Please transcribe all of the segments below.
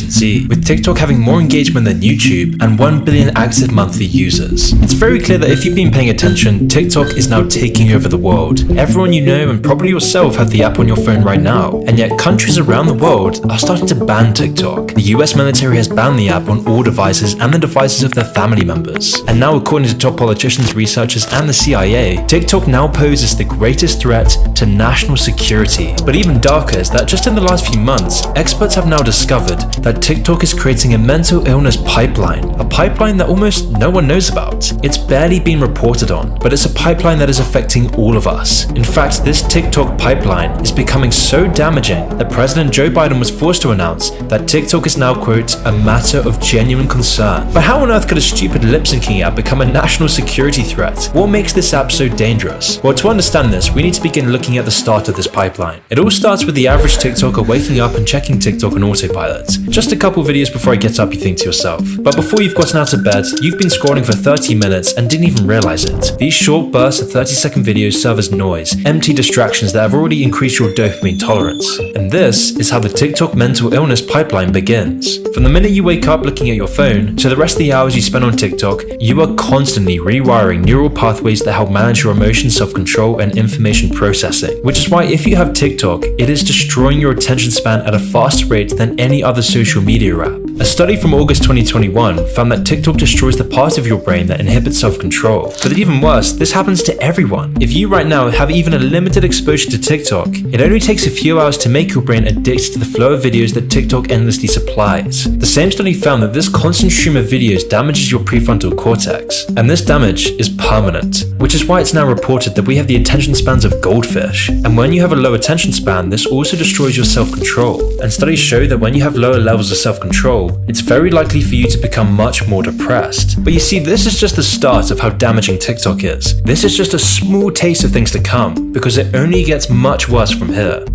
Generation Z, with TikTok having more engagement than YouTube and 1 billion active monthly users. It's very clear that if you've been paying attention, TikTok is now taking over the world. Everyone you know and probably yourself have the app on your phone right now, and yet countries around the world are starting to ban TikTok. The US military has banned the app on all devices and the devices of their family members. And now, according to top politicians, researchers, and the CIA, TikTok now poses the greatest threat to national security. But even darker is that just in the last few months, experts have now discovered that TikTok is creating a mental illness pipeline, a pipeline that almost no one knows about. It's barely been reported on, but it's a pipeline that is affecting all of us. In fact, this TikTok pipeline is becoming so damaging that President Joe Biden was forced to announce that TikTok is now, quote, a matter of genuine concern. But how on earth could a stupid lip-syncing app become a national security threat? What makes this app so dangerous? Well, to understand this, we need to begin looking at the start of this pipeline. It all starts with the average TikToker waking up and checking TikTok on autopilot. Just a couple videos before it gets up, you think to yourself. But before you've gotten out of bed, you've been scrolling for 30 minutes and didn't even realize it. These short bursts of 30-second videos serve as noise, empty distractions that have already increased your dopamine tolerance. And this is how the TikTok mental illness pipeline begins. From the minute you wake up looking at your phone to the rest of the hours you spend on TikTok, you are constantly rewiring neural pathways that help manage your emotions, self-control, and information processing. Which is why if you have TikTok, it is destroying your attention span at a faster rate than any other social media app. A study from August 2021 found that TikTok destroys the part of your brain that inhibits self-control. But even worse, this happens to everyone. If you right now have even a limited exposure to TikTok, it only takes a few hours to make your brain addicted to the flow of videos that TikTok endlessly supplies. The same study found that this constant stream of videos damages your prefrontal cortex, and this damage is permanent, which is why it's now reported that we have the attention spans of goldfish. And when you have a low attention span, this also destroys your self-control. And studies show that when you have lower levels of self-control, it's very likely for you to become much more depressed. But you see, this is just the start of how damaging TikTok is. This is just a small taste of things to come, because it only gets much worse from here.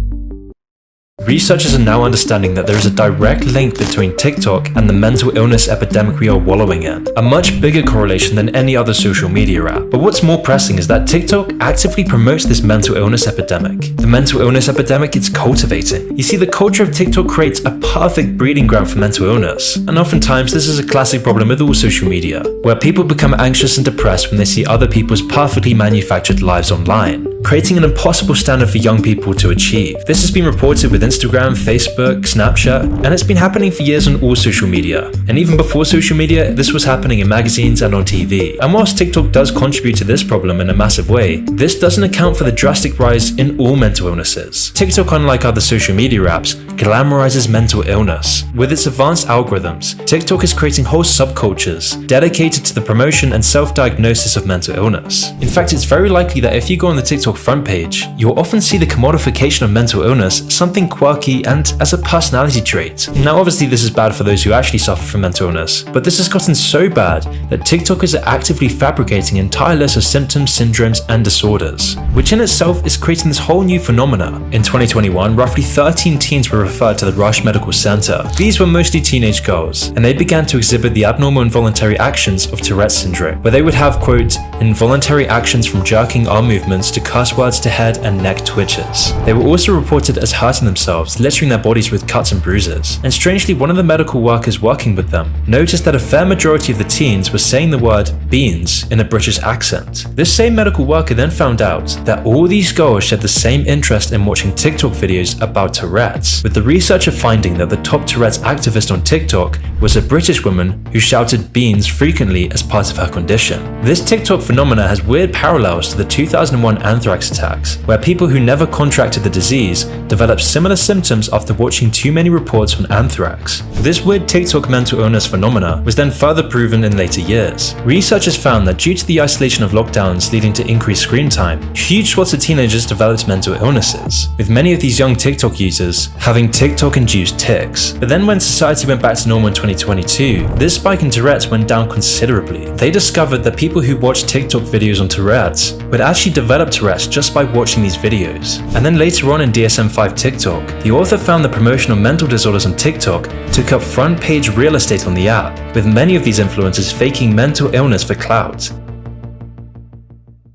Researchers are now understanding that there is a direct link between TikTok and the mental illness epidemic we are wallowing in, a much bigger correlation than any other social media app. But what's more pressing is that TikTok actively promotes this mental illness epidemic. The mental illness epidemic it's cultivating. You see, the culture of TikTok creates a perfect breeding ground for mental illness, and oftentimes this is a classic problem with all social media, where people become anxious and depressed when they see other people's perfectly manufactured lives online, creating an impossible standard for young people to achieve. This has been reported with Instagram, Facebook, Snapchat, and it's been happening for years on all social media. And even before social media, this was happening in magazines and on TV. And whilst TikTok does contribute to this problem in a massive way, this doesn't account for the drastic rise in all mental illnesses. TikTok, unlike other social media apps, glamorizes mental illness. With its advanced algorithms, TikTok is creating whole subcultures dedicated to the promotion and self-diagnosis of mental illness. In fact, it's very likely that if you go on the TikTok front page, you'll often see the commodification of mental illness, something quirky and as a personality trait. Now obviously this is bad for those who actually suffer from mental illness, but this has gotten so bad that TikTokers are actively fabricating entire lists of symptoms, syndromes, and disorders, which in itself is creating this whole new phenomena. In 2021, roughly 13 teens were referred to the Rush Medical Center. These were mostly teenage girls, and they began to exhibit the abnormal involuntary actions of Tourette's syndrome, where they would have, quote, involuntary actions from jerking arm movements to curse words to head and neck twitches. They were also reported as hurting themselves, littering their bodies with cuts and bruises. And strangely, one of the medical workers working with them noticed that a fair majority of the teens were saying the word beans in a British accent. This same medical worker then found out that all these girls shared the same interest in watching TikTok videos about Tourette's, with the researcher finding that the top Tourette's activist on TikTok was a British woman who shouted beans frequently as part of her condition. This TikTok phenomena has weird parallels to the 2001 anthrax attacks, where people who never contracted the disease developed similar symptoms after watching too many reports on anthrax. This weird TikTok mental illness phenomena was then further proven in later years. Researchers found that due to the isolation of lockdowns leading to increased screen time, huge swaths of teenagers developed mental illnesses, with many of these young TikTok users having TikTok-induced tics. But then when society went back to normal in 2022, this spike in Tourette's went down considerably. They discovered that people who watched TikTok videos on Tourette's would actually develop Tourette's just by watching these videos. And then later on in DSM-5 TikTok, the author found the promotion of mental disorders on TikTok took up front page real estate on the app, with many of these influencers faking mental illness for clout.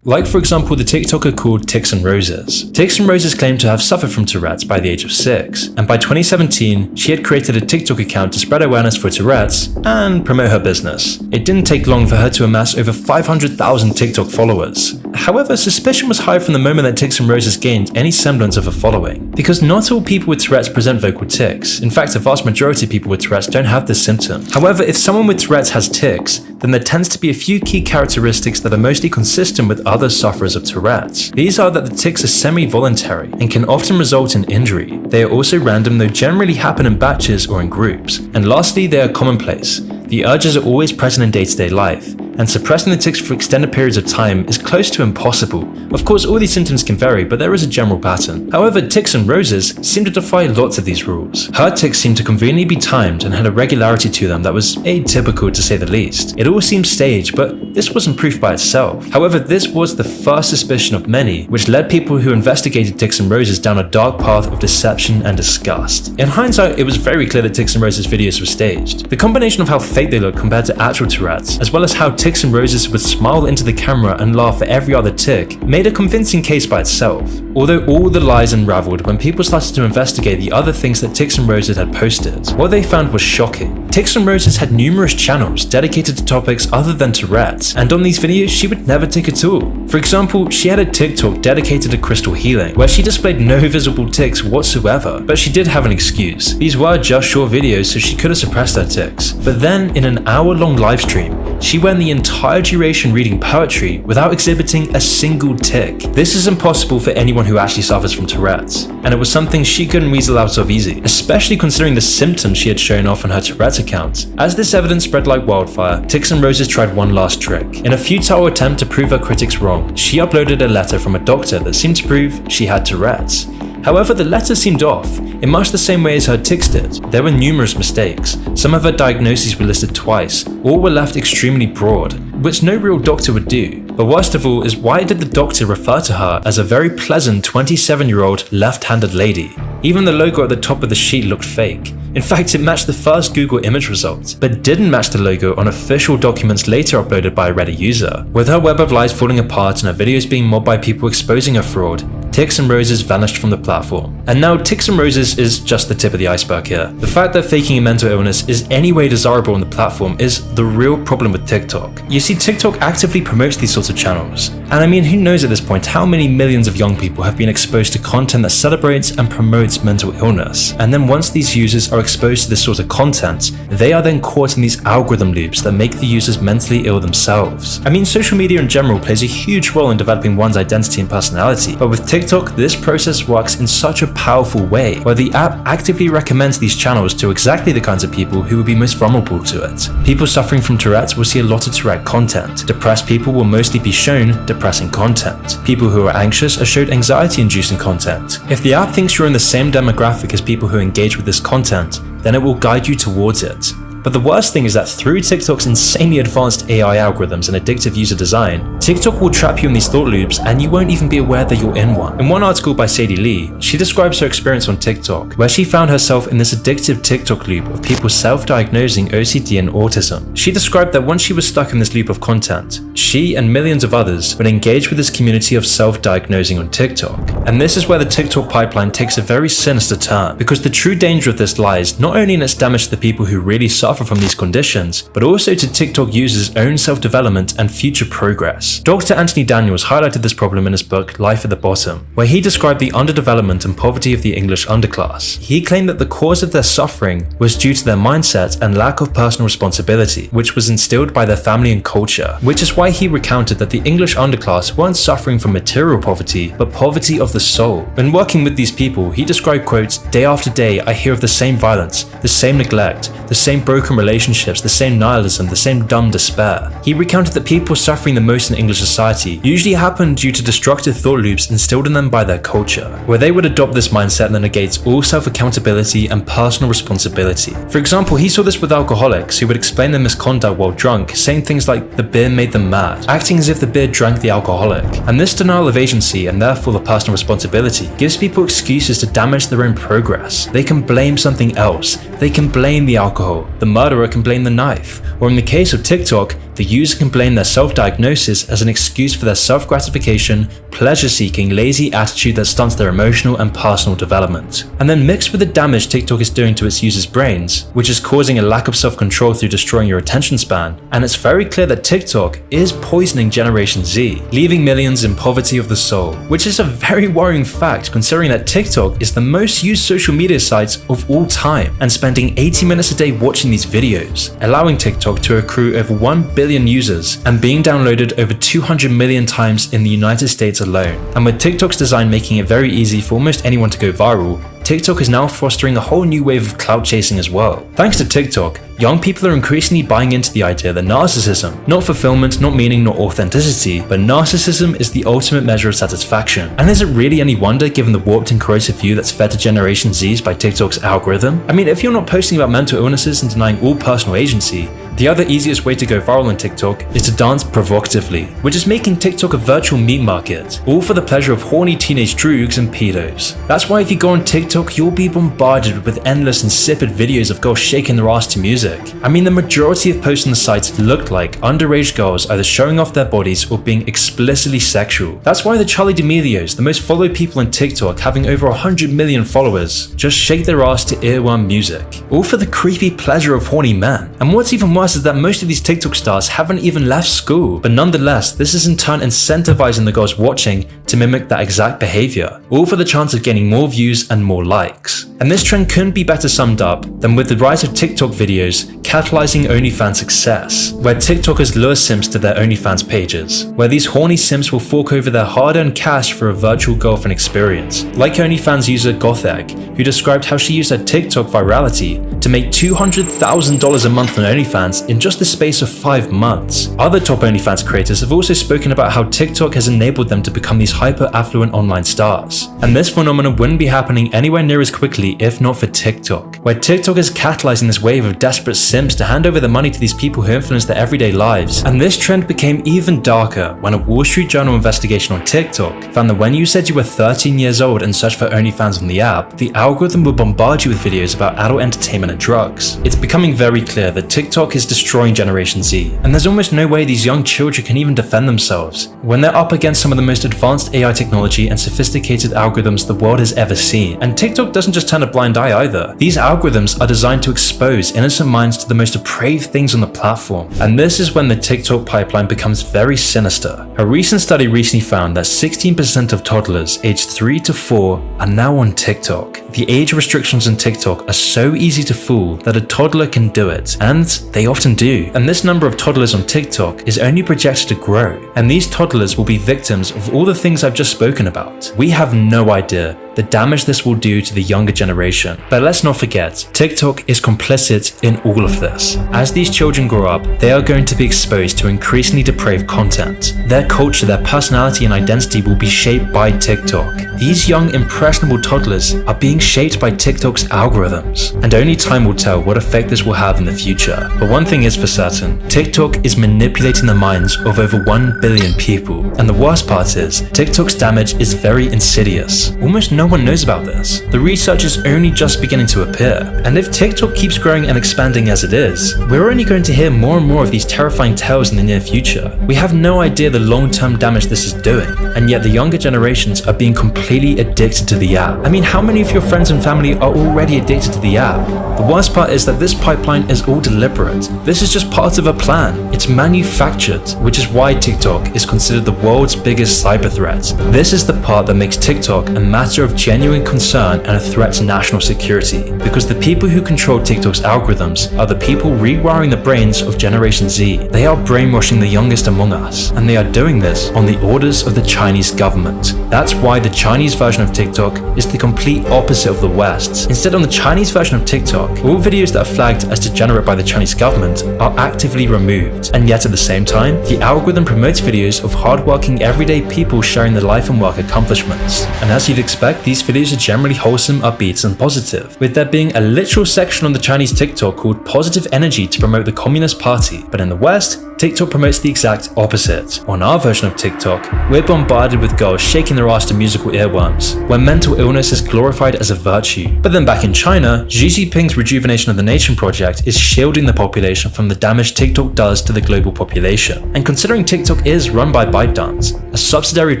Like for example the TikToker called Tix and Roses. Tix and Roses claimed to have suffered from Tourette's by the age of 6, and by 2017 she had created a TikTok account to spread awareness for Tourette's and promote her business. It didn't take long for her to amass over 500,000 TikTok followers. However, suspicion was high from the moment that Tix and Roses gained any semblance of a following, because not all people with Tourette's present vocal tics. In fact, a vast majority of people with Tourette's don't have this symptom. However, if someone with Tourette's has tics, then there tends to be a few key characteristics that are mostly consistent with other sufferers of Tourette's. These are that the tics are semi-voluntary and can often result in injury. They are also random, though generally happen in batches or in groups. And lastly, they are commonplace. The urges are always present in day-to-day life, and suppressing the tics for extended periods of time is close to impossible. Of course, all these symptoms can vary, but there is a general pattern. However, Tix and Roses seem to defy lots of these rules. Her tics seemed to conveniently be timed and had a regularity to them that was atypical to say the least. It all seemed staged, but this wasn't proof by itself. However, this was the first suspicion of many, which led people who investigated Tix and Roses down a dark path of deception and disgust. In hindsight, it was very clear that Tix and Roses' videos were staged. The combination of how fake they look compared to actual Tourette's, as well as how Tix and Roses would smile into the camera and laugh at every other tic, made a convincing case by itself. Although all the lies unraveled when people started to investigate the other things that Tix and Roses had posted, what they found was shocking. Tix and Roses had numerous channels dedicated to topics other than Tourette's, and on these videos she would never tic at all. For example, she had a TikTok dedicated to crystal healing, where she displayed no visible tics whatsoever, but she did have an excuse. These were just short videos, so she could have suppressed her tics. But then, in an hour-long live stream, she went the entire duration reading poetry without exhibiting a single tic. This is impossible for anyone who actually suffers from Tourette's, and it was something she couldn't weasel out of easy, especially considering the symptoms she had shown off on her Tourette's account. As this evidence spread like wildfire, Tix and Roses tried one last trick. In a futile attempt to prove her critics wrong, she uploaded a letter from a doctor that seemed to prove she had Tourette's. However, the letter seemed off, in much the same way as her tics did. There were numerous mistakes. Some of her diagnoses were listed twice, or were left extremely broad, which no real doctor would do. But worst of all is, why did the doctor refer to her as a very pleasant 27-year-old left-handed lady? Even the logo at the top of the sheet looked fake. In fact, it matched the first Google image result, but didn't match the logo on official documents later uploaded by a Reddit user. With her web of lies falling apart and her videos being mobbed by people exposing her fraud, Tix and Roses vanished from the platform. And now Tix and Roses is just the tip of the iceberg here. The fact that faking a mental illness is any way desirable on the platform is the real problem with TikTok. You see, TikTok actively promotes these sorts of channels. And I mean, who knows at this point how many millions of young people have been exposed to content that celebrates and promotes mental illness. And then once these users are exposed to this sort of content, they are then caught in these algorithm loops that make the users mentally ill themselves. I mean, social media in general plays a huge role in developing one's identity and personality, but with TikTok, this process works in such a powerful way, where the app actively recommends these channels to exactly the kinds of people who would be most vulnerable to it. People suffering from Tourette's will see a lot of Tourette content. Depressed people will mostly be shown depressing content. People who are anxious are showed anxiety-inducing content. If the app thinks you're in the same demographic as people who engage with this content, then it will guide you towards it. But the worst thing is that through TikTok's insanely advanced AI algorithms and addictive user design, TikTok will trap you in these thought loops and you won't even be aware that you're in one. In one article by Sadie Lee, she describes her experience on TikTok, where she found herself in this addictive TikTok loop of people self-diagnosing OCD and autism. She described that once she was stuck in this loop of content, she and millions of others would engage with this community of self-diagnosing on TikTok. And this is where the TikTok pipeline takes a very sinister turn, because the true danger of this lies not only in its damage to the people who really suffer from these conditions, but also to TikTok users' own self-development and future progress. Dr. Anthony Daniels highlighted this problem in his book Life at the Bottom, where he described the underdevelopment and poverty of the English underclass. He claimed that the cause of their suffering was due to their mindset and lack of personal responsibility, which was instilled by their family and culture, which is why he recounted that the English underclass weren't suffering from material poverty, but poverty of the soul. When working with these people, he described, quote, "Day after day I hear of the same violence, the same neglect, the same broken relationships, the same nihilism, the same dumb despair." He recounted that people suffering the most in English society usually happen due to destructive thought loops instilled in them by their culture, where they would adopt this mindset that negates all self-accountability and personal responsibility. For example, he saw this with alcoholics who would explain their misconduct while drunk, saying things like the beer made them mad, acting as if the beer drank the alcoholic. And this denial of agency, and therefore the personal responsibility, gives people excuses to damage their own progress. They can blame something else. They can blame the alcohol. The murderer can blame the knife. Or in the case of TikTok, the user can blame their self-diagnosis as an excuse for their self-gratification, pleasure-seeking, lazy attitude that stunts their emotional and personal development. And then mixed with the damage TikTok is doing to its users' brains, which is causing a lack of self-control through destroying your attention span, and it's very clear that TikTok is poisoning Generation Z, leaving millions in poverty of the soul, which is a very worrying fact considering that TikTok is the most used social media site of all time, and spending 80 minutes a day watching these videos, allowing TikTok to accrue over 1 billion users and being downloaded over 200 million times in the United States alone. And with TikTok's design making it very easy for almost anyone to go viral, TikTok is now fostering a whole new wave of clout chasing as well. Thanks to TikTok, young people are increasingly buying into the idea that narcissism, not fulfillment, not meaning, not authenticity, but narcissism is the ultimate measure of satisfaction. And is it really any wonder given the warped and corrosive view that's fed to Generation Zs by TikTok's algorithm? I mean, if you're not posting about mental illnesses and denying all personal agency, the other easiest way to go viral on TikTok is to dance provocatively, which is making TikTok a virtual meat market, all for the pleasure of horny teenage droogs and pedos. That's why if you go on TikTok, you'll be bombarded with endless insipid videos of girls shaking their ass to music. I mean, the majority of posts on the site looked like underage girls either showing off their bodies or being explicitly sexual. That's why the Charli D'Amelio's, the most followed people on TikTok having over 100 million followers, just shake their ass to earworm music, all for the creepy pleasure of horny men. And what's even worse is that most of these TikTok stars haven't even left school, but nonetheless, this is in turn incentivizing the girls watching to mimic that exact behavior, all for the chance of getting more views and more likes. And this trend couldn't be better summed up than with the rise of TikTok videos catalyzing OnlyFans success, where TikTokers lure simps to their OnlyFans pages, where these horny simps will fork over their hard-earned cash for a virtual girlfriend experience, like OnlyFans user Gothegg, who described how she used her TikTok virality to make $200,000 a month on OnlyFans in just the space of 5 months. Other top OnlyFans creators have also spoken about how TikTok has enabled them to become these hyper-affluent online stars. And this phenomenon wouldn't be happening anywhere near as quickly if not for TikTok, where TikTok is catalyzing this wave of desperate simps to hand over the money to these people who influence their everyday lives. And this trend became even darker when a Wall Street Journal investigation on TikTok found that when you said you were 13 years old and searched for OnlyFans on the app, the algorithm would bombard you with videos about adult entertainment and drugs. It's becoming very clear that TikTok is destroying Generation Z, and there's almost no way these young children can even defend themselves when they're up against some of the most advanced AI technology and sophisticated algorithms the world has ever seen. And TikTok doesn't just turn a blind eye either. These algorithms are designed to expose innocent minds to the most depraved things on the platform, and this is when the TikTok pipeline becomes very sinister. A recent study recently found that 16% of toddlers aged 3 to 4 are now on TikTok. The age restrictions on TikTok are so easy to fool that a toddler can do it, and they often do. And this number of toddlers on TikTok is only projected to grow, and these toddlers will be victims of all the things I've just spoken about. We have no idea the damage this will do to the younger generation. But let's not forget, TikTok is complicit in all of this. As these children grow up, they are going to be exposed to increasingly depraved content. Their culture, their personality and identity will be shaped by TikTok. These young, impressionable toddlers are being shaped by TikTok's algorithms, and only time will tell what effect this will have in the future. But one thing is for certain, TikTok is manipulating the minds of over 1 billion people. And the worst part is, TikTok's damage is very insidious. Almost no one knows about this. The research is only just beginning to appear. And if TikTok keeps growing and expanding as it is, we're only going to hear more and more of these terrifying tales in the near future. We have no idea the long-term damage this is doing, and yet the younger generations are being completely addicted to the app. I mean, how many of your friends and family are already addicted to the app? The worst part is that this pipeline is all deliberate. This is just part of a plan. It's manufactured, which is why TikTok is considered the world's biggest cyber threat. This is the part that makes TikTok a matter of genuine concern and a threat to national security, because the people who control TikTok's algorithms are the people rewiring the brains of Generation Z. They are brainwashing the youngest among us, and they are doing this on the orders of the Chinese government. That's why the Chinese version of TikTok is the complete opposite of the West. Instead, on the Chinese version of TikTok, all videos that are flagged as degenerate by the Chinese government are actively removed, and yet at the same time, the algorithm promotes videos of hardworking everyday people sharing their life and work accomplishments. And as you'd expect, these videos are generally wholesome, upbeat, and positive, with there being a literal section on the Chinese TikTok called Positive Energy to promote the Communist Party. But in the West, TikTok promotes the exact opposite. On our version of TikTok, we're bombarded with girls shaking their ass to musical earworms, where mental illness is glorified as a virtue. But then back in China, Xi Jinping's Rejuvenation of the Nation project is shielding the population from the damage TikTok does to the global population. And considering TikTok is run by ByteDance, a subsidiary of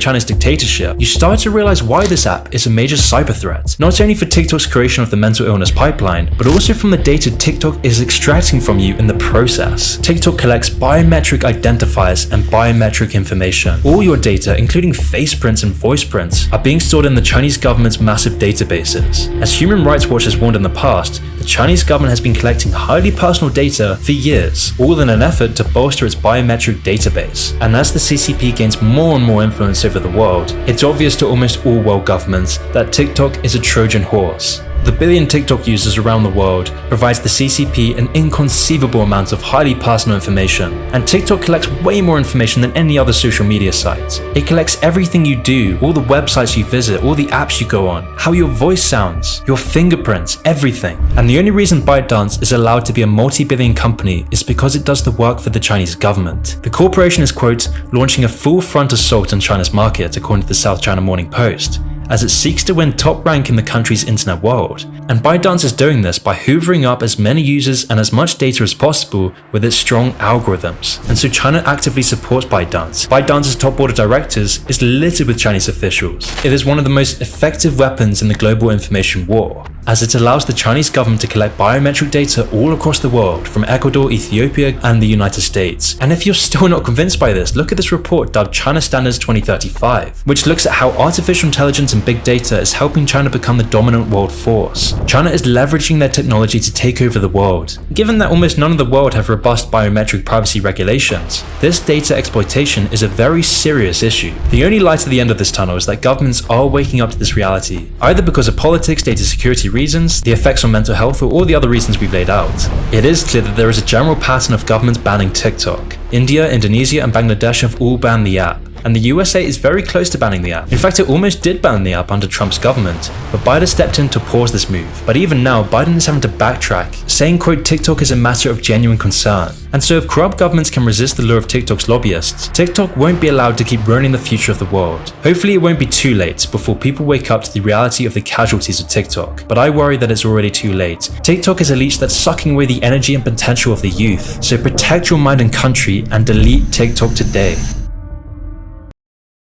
China's dictatorship, you start to realize why this app is a major cyber threat, not only for TikTok's creation of the mental illness pipeline, but also from the data TikTok is extracting from you in the process. TikTok collects biometric identifiers and biometric information. All your data, including face prints and voice prints, are being stored in the Chinese government's massive databases. As Human Rights Watch has warned in the past, the Chinese government has been collecting highly personal data for years, all in an effort to bolster its biometric database. And as the CCP gains more and more influence over the world, it's obvious to almost all world governments that TikTok is a Trojan horse. The billion TikTok users around the world provides the CCP an inconceivable amount of highly personal information, and TikTok collects way more information than any other social media site. It collects everything you do, all the websites you visit, all the apps you go on, how your voice sounds, your fingerprints, everything. And the only reason ByteDance is allowed to be a multi-billion company is because it does the work for the Chinese government. The corporation is, quote, launching a full-front assault on China's market, according to the South China Morning Post, as it seeks to win top rank in the country's internet world. And ByteDance is doing this by hoovering up as many users and as much data as possible with its strong algorithms. And so China actively supports ByteDance. ByteDance's top board of directors is littered with Chinese officials. It is one of the most effective weapons in the global information war, as it allows the Chinese government to collect biometric data all across the world, from Ecuador, Ethiopia, and the United States. And if you're still not convinced by this, look at this report dubbed China Standards 2035, which looks at how artificial intelligence and big data is helping China become the dominant world force. China is leveraging their technology to take over the world. Given that almost none of the world have robust biometric privacy regulations, this data exploitation is a very serious issue. The only light at the end of this tunnel is that governments are waking up to this reality, either because of politics, data security reasons, the effects on mental health, or all the other reasons we've laid out. It is clear that there is a general pattern of governments banning TikTok. India, Indonesia, and Bangladesh have all banned the app, and the USA is very close to banning the app. In fact, it almost did ban the app under Trump's government, but Biden stepped in to pause this move. But even now, Biden is having to backtrack, saying, quote, TikTok is a matter of genuine concern. And so if corrupt governments can resist the lure of TikTok's lobbyists, TikTok won't be allowed to keep ruining the future of the world. Hopefully it won't be too late before people wake up to the reality of the casualties of TikTok, but I worry that it's already too late. TikTok is a leech that's sucking away the energy and potential of the youth, so protect your mind and country and delete TikTok today.